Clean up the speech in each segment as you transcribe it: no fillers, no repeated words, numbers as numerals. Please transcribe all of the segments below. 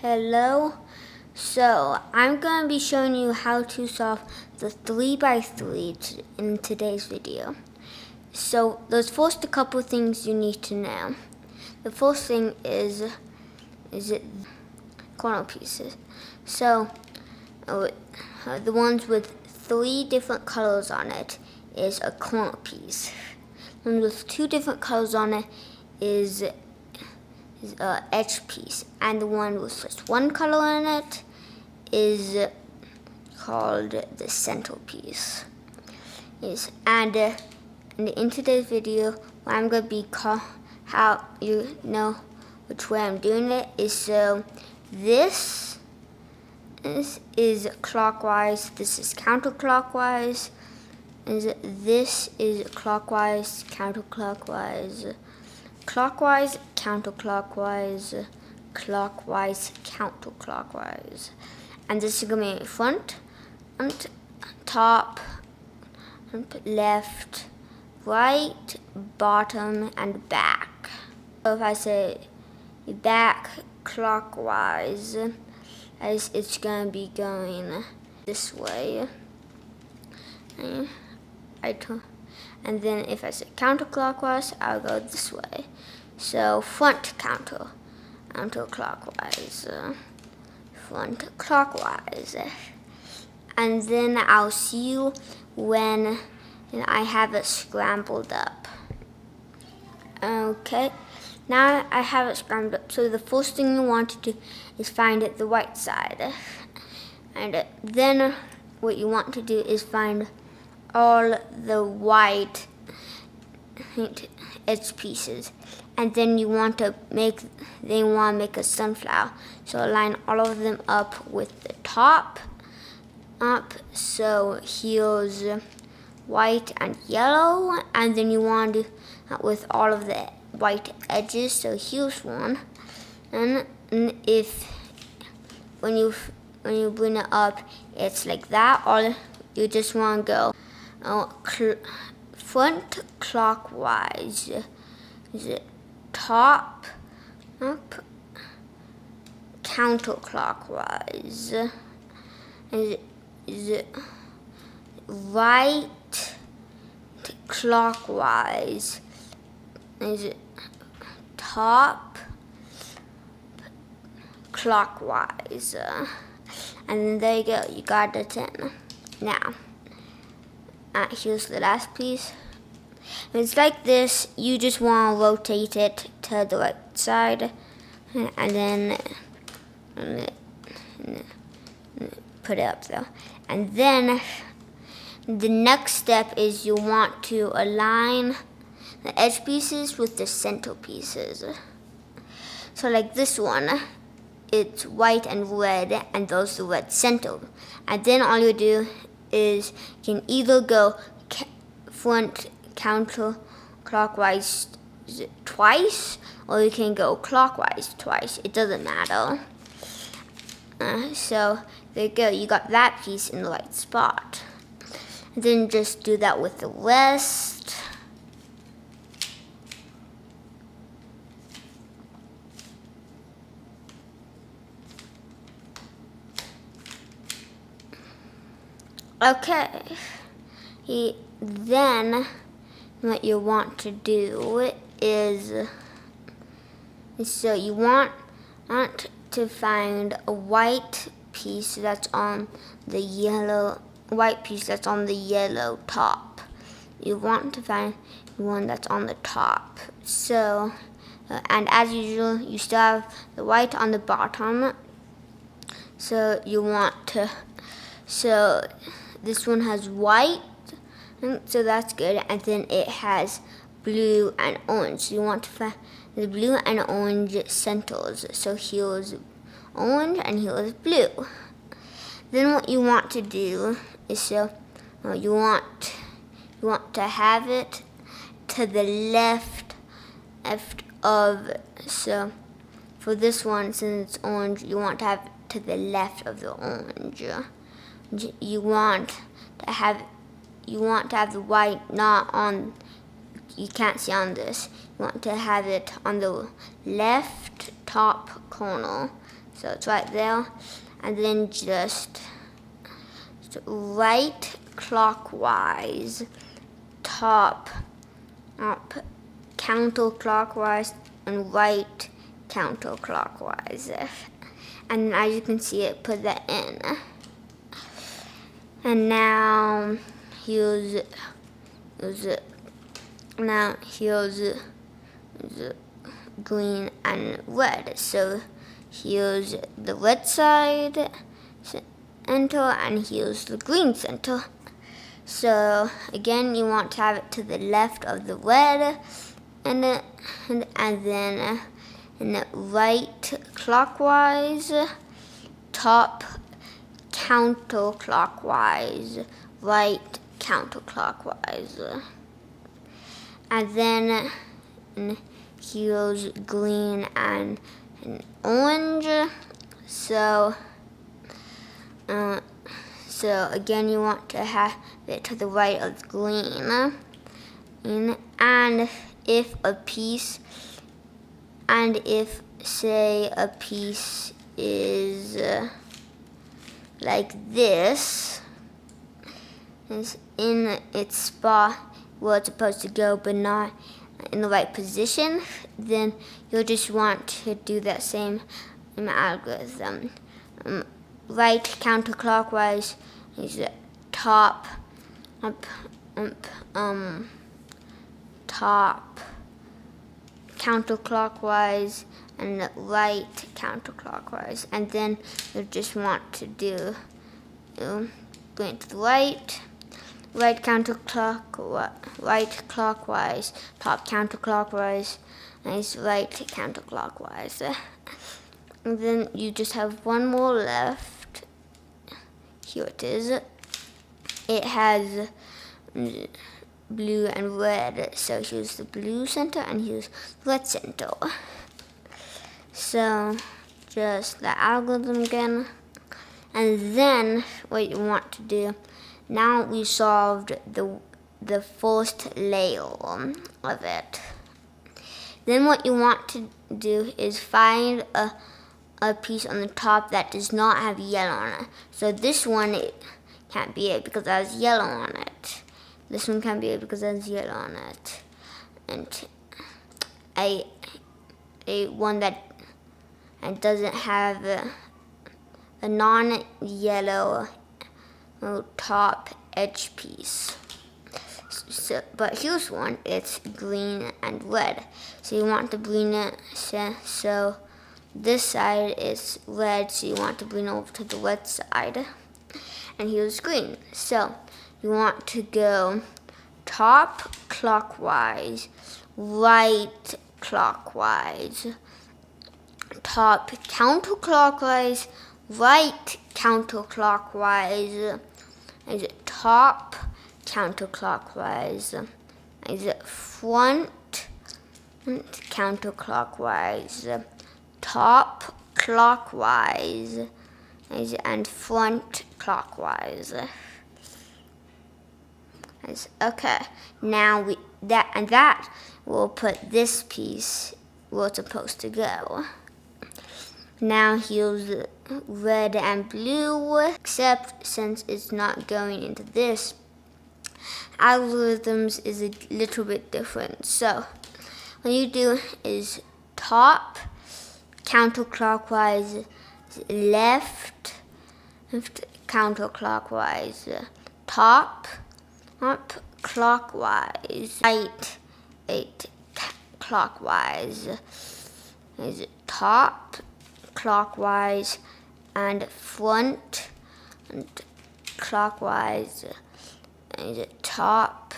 Hello. So I'm going to be showing you how to solve the 3x3 in today's video. So there's first a couple things you need to know. The first thing is it corner pieces. So the ones with 3 different colors on it is a corner piece. One with 2 different colors on it is an edge piece, and the one with just 1 color in it is called the centerpiece. Yes, and in today's video, what I'm going to be how you know which way I'm doing it is so this is clockwise, this is counterclockwise, and this is clockwise, counterclockwise, clockwise, counterclockwise, clockwise, counterclockwise. And this is going to be front, and top, and left, right, bottom, and back. So if I say back clockwise, it's going to be going this way. And then if I say counterclockwise, I'll go this way. So front counterclockwise, front clockwise. And then I'll see you when I have it scrambled up. Okay, now I have it scrambled up. So the first thing you want to do is find the right side. And then what you want to do is find all the white edge pieces, and then you want to make a sunflower. So line all of them up with the top up. So here's white and yellow, and then you want to do that with all of the white edges. So here's one, and if when you bring it up, it's like that, or you just want to go front clockwise, top up, counterclockwise, right clockwise, top clockwise, and there you go, you got the 10. Now here's the last piece. When it's like this, you just want to rotate it to the right side, and then put it up there. And then the next step is you want to align the edge pieces with the center pieces. So like this one, it's white and red, and those are red center. And then all you do is you can either go front counterclockwise twice, or you can go clockwise twice. It doesn't matter. So there you go. You got that piece in the right spot. And then just do that with the rest. Okay, then what you want to do is, so you want to find a white piece that's on the yellow, top. You want to find one that's on the top. So, and as usual, you still have the white on the bottom. So you want to, so this one has white, so that's good, and then it has blue and orange. So you want to find the blue and orange centers. So here's orange and here's blue. Then what you want to do is you want to have it to the left of, so for this one, since it's orange, you want to have it to the left of the orange. You want to have the white not on, you can't see on this. You want to have it on the left top corner. So it's right there. And then just right clockwise, top, up, counterclockwise, and right counterclockwise. And as you can see, it put that in. And now here's the green and red. So here's the red side center, and here's the green center. So again, you want to have it to the left of the red, and then in the right clockwise, top counterclockwise, right counterclockwise, and then here's green and orange. So again, you want to have it to the right of the green, and if say a piece is like this, is in its spot where it's supposed to go but not in the right position, then you'll just want to do that same algorithm. Right counterclockwise is top, top counterclockwise, and right counterclockwise. And then you just want to do going to the right clockwise, top counterclockwise, and it's right counterclockwise. And then you just have one more left. Here it is. It has blue and red. So here's the blue center and here's the red center. So just the algorithm again. And then what you want to do, now we solved the first layer of it. Then what you want to do is find a piece on the top that does not have yellow on it. So this one, it can't be it because it has yellow on it. This one can't be it because it has yellow on it. And a one that doesn't have a non-yellow top edge piece. So, but here's one, it's green and red. So you want to bring it, so this side is red, so you want to bring it over to the red side. And here's green. So you want to go top clockwise, right clockwise, top counterclockwise, right counterclockwise, is it top counterclockwise, is it front counterclockwise, top clockwise, and front clockwise. Okay, now that will put this piece where it's supposed to go. Now here's red and blue, except since it's not going into this, algorithms is a little bit different. So what you do is top counterclockwise, left counterclockwise, top up clockwise, right clockwise, is it top clockwise, and front and clockwise, is it top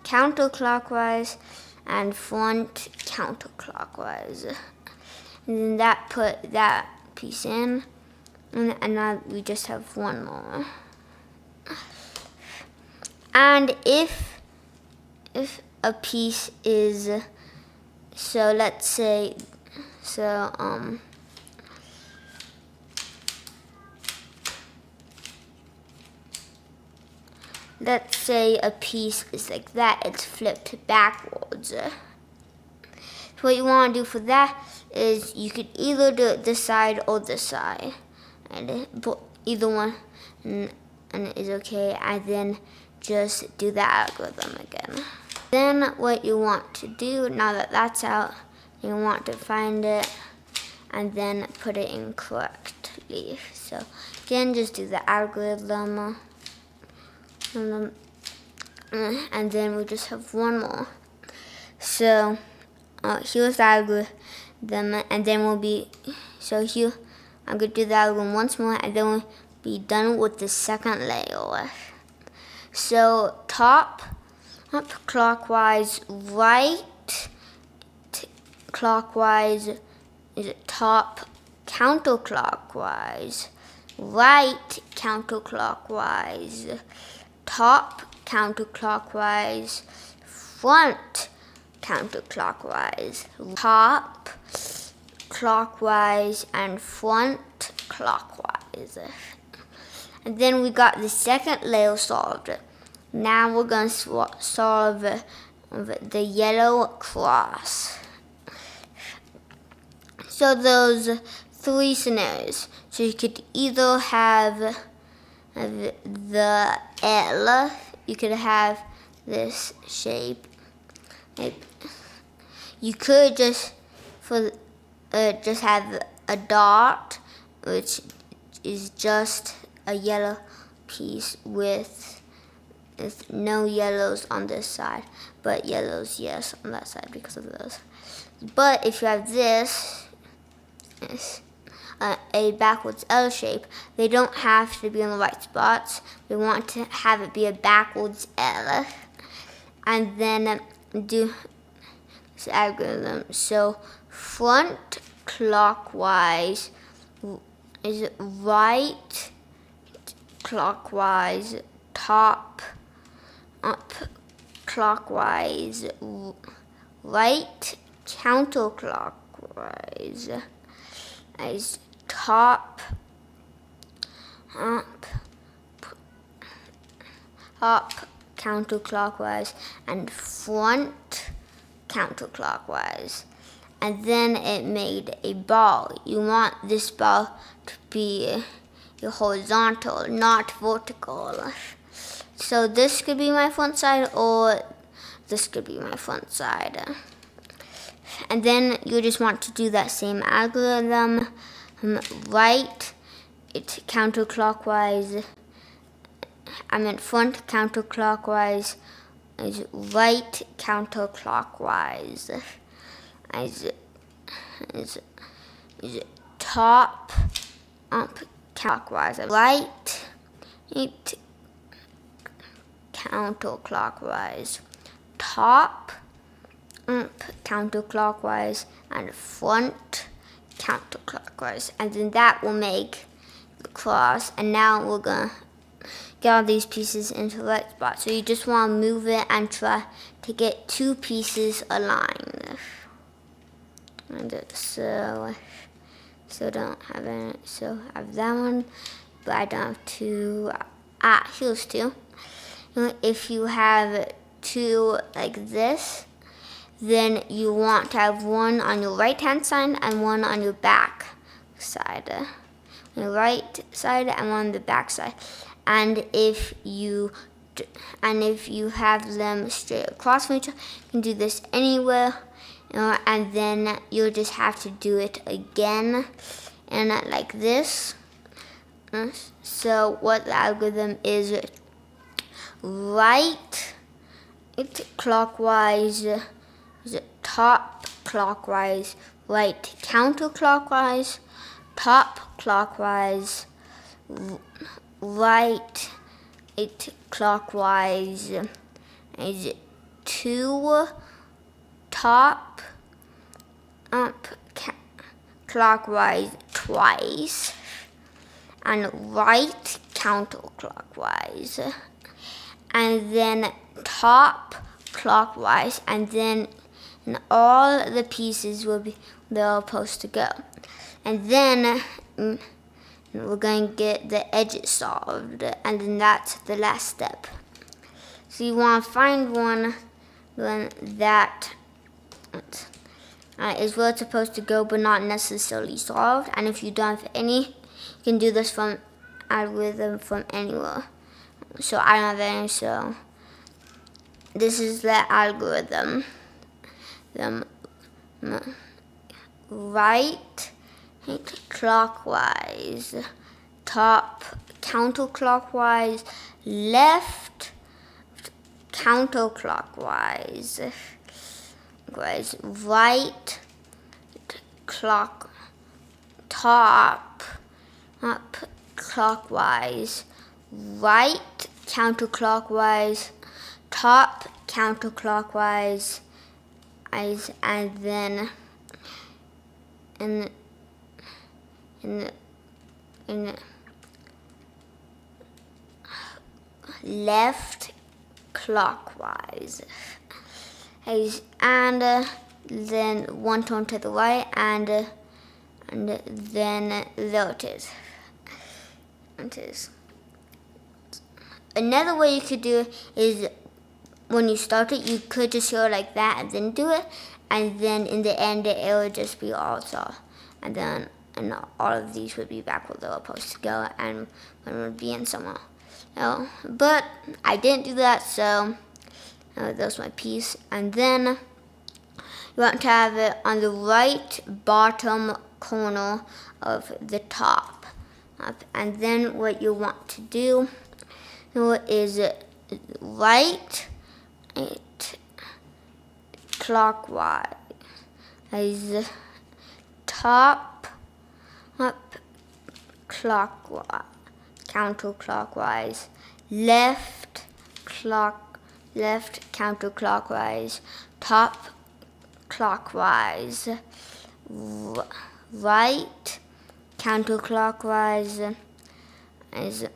counterclockwise and front counterclockwise. And then that put that piece in, and now we just have one more. And if a piece is, so let's say, let's say a piece is like that, it's flipped backwards. what you want to do for that is you could either do it this side or this side, and either one and is okay, and then just do the algorithm again. Then what you want to do, now that that's out, you want to find it and then put it in correctly. So again, just do the algorithm, and then we just have one more. So here's the algorithm, and then we'll be, so here, I'm going to do the algorithm once more, and then we'll be done with the second layer. So top, up clockwise, right, clockwise, is it top, counterclockwise, right, counterclockwise, top, counterclockwise, front, counterclockwise, top, clockwise, and front, clockwise. And then we got the second layer solved. Now we're going to solve the yellow cross. So those 3 scenarios. So you could either have the L, you could have this shape. You could just have a dot, which is just a yellow piece with no yellows on this side, but yellows, yes, on that side because of those. But if you have this, a backwards L shape, they don't have to be in the right spots. We want to have it be a backwards L, and then do this algorithm. So front clockwise is right clockwise, top up clockwise, right counterclockwise, as top up counterclockwise, and front counterclockwise. And then it made a ball. You want this ball to be horizontal, not vertical. So this could be my front side, or this could be my front side. And then you just want to do that same algorithm. Right, it's counterclockwise. Front counterclockwise is right counterclockwise. Is top up clockwise. Right, it counterclockwise. Top up counterclockwise, and front counterclockwise. And then that will make the cross. And now we're gonna get all these pieces into the right spot. So you just want to move it and try to get 2 pieces aligned. And so don't have any. So I have that one, but I don't have 2. Here's 2. If you have 2 like this, then you want to have one on your right hand side and one on your back side. On your right side and one on the back side. And if you have them straight across from each other, you can do this anywhere, and then you'll just have to do it again, and like this. So what the algorithm is: right, clockwise, top clockwise, right counterclockwise, top clockwise, right clockwise, is 2 top up clockwise twice, and right counterclockwise, and then top clockwise, and then all the pieces will be they're supposed to go. And then we're going to get the edges solved, and then that's the last step. So you want to find one that is where it's supposed to go, but not necessarily solved. And if you don't have any, you can do this from algorithm from anywhere. So I don't have any, so this is the algorithm. Right clockwise, top counterclockwise, left counterclockwise, right top up clockwise, right counterclockwise, top counterclockwise, and then in left clockwise, and then one turn to the right, and then there it is. Another way you could do it is when you start it, you could just go like that and then do it, and then in the end it would just be all solved, and then all of these would be back where they were supposed to go, and one would be in somewhere. But I didn't do that, so that was my piece. And then you want to have it on the right bottom corner of the top. And then what you want to do is right clockwise, top up clockwise, counterclockwise, left counterclockwise, top clockwise, right counterclockwise, and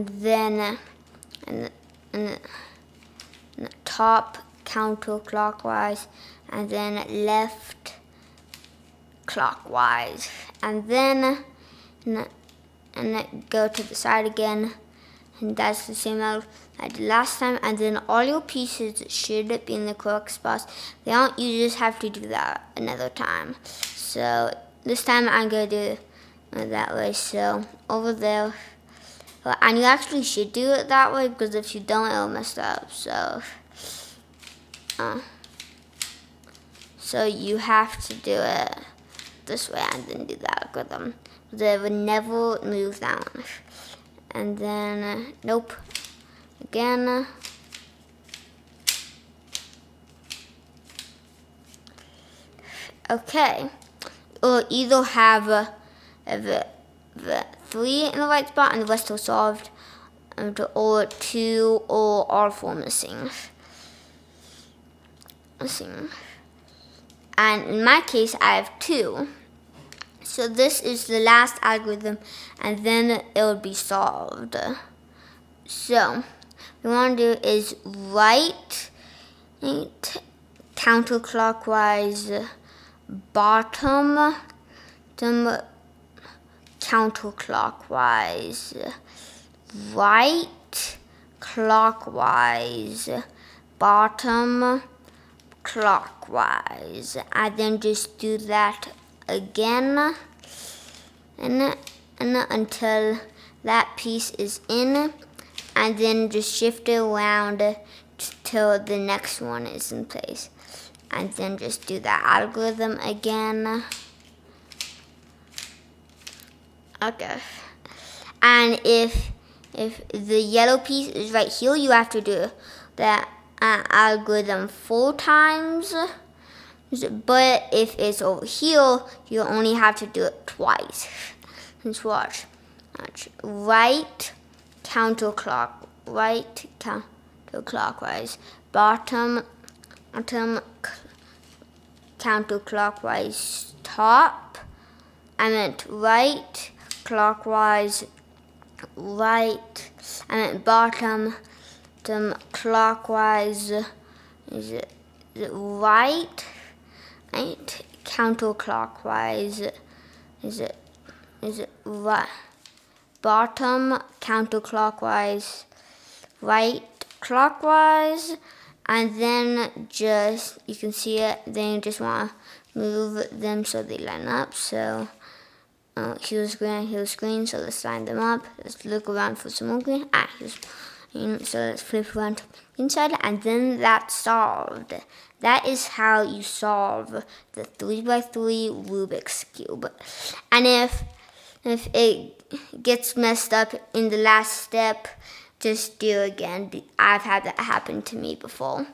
then top counterclockwise, and then left clockwise, and then go to the side again, and that's the same as I did last time. And then all your pieces should be in the correct spots. They don't. You just have to do that another time. So this time I'm gonna do it that way. So over there, and you actually should do it that way, because if you don't, it'll mess up. So you have to do it this way and then do the algorithm. They would never move that one. And then, nope, again. Okay, or either have the 3 in the right spot and the rest are solved, or 2 or all 4 missing. And in my case, I have 2. So this is the last algorithm, and then it will be solved. So what we want to do is right counterclockwise, bottom counterclockwise, right clockwise, bottom clockwise, and then just do that again, and until that piece is in, and then just shift it around till the next one is in place, and then just do that algorithm again. Okay, and if the yellow piece is right here, you have to do that algorithm 4 times. But if it's over here, you only have to do it twice. Let's watch. Right counterclockwise, bottom counterclockwise, top. I meant right clockwise, right. I meant bottom clockwise. Is it right? Right counterclockwise, is it right? Bottom counterclockwise, right clockwise, And then just, you can see it, then you just want to move them so they line up. So here's green, so let's line them up. Let's look around for some more green. Here's green, so let's flip around to the inside, and then that's solved. That is how you solve the 3x3 Rubik's Cube. And if it gets messed up in the last step, just do it again. I've had that happen to me before.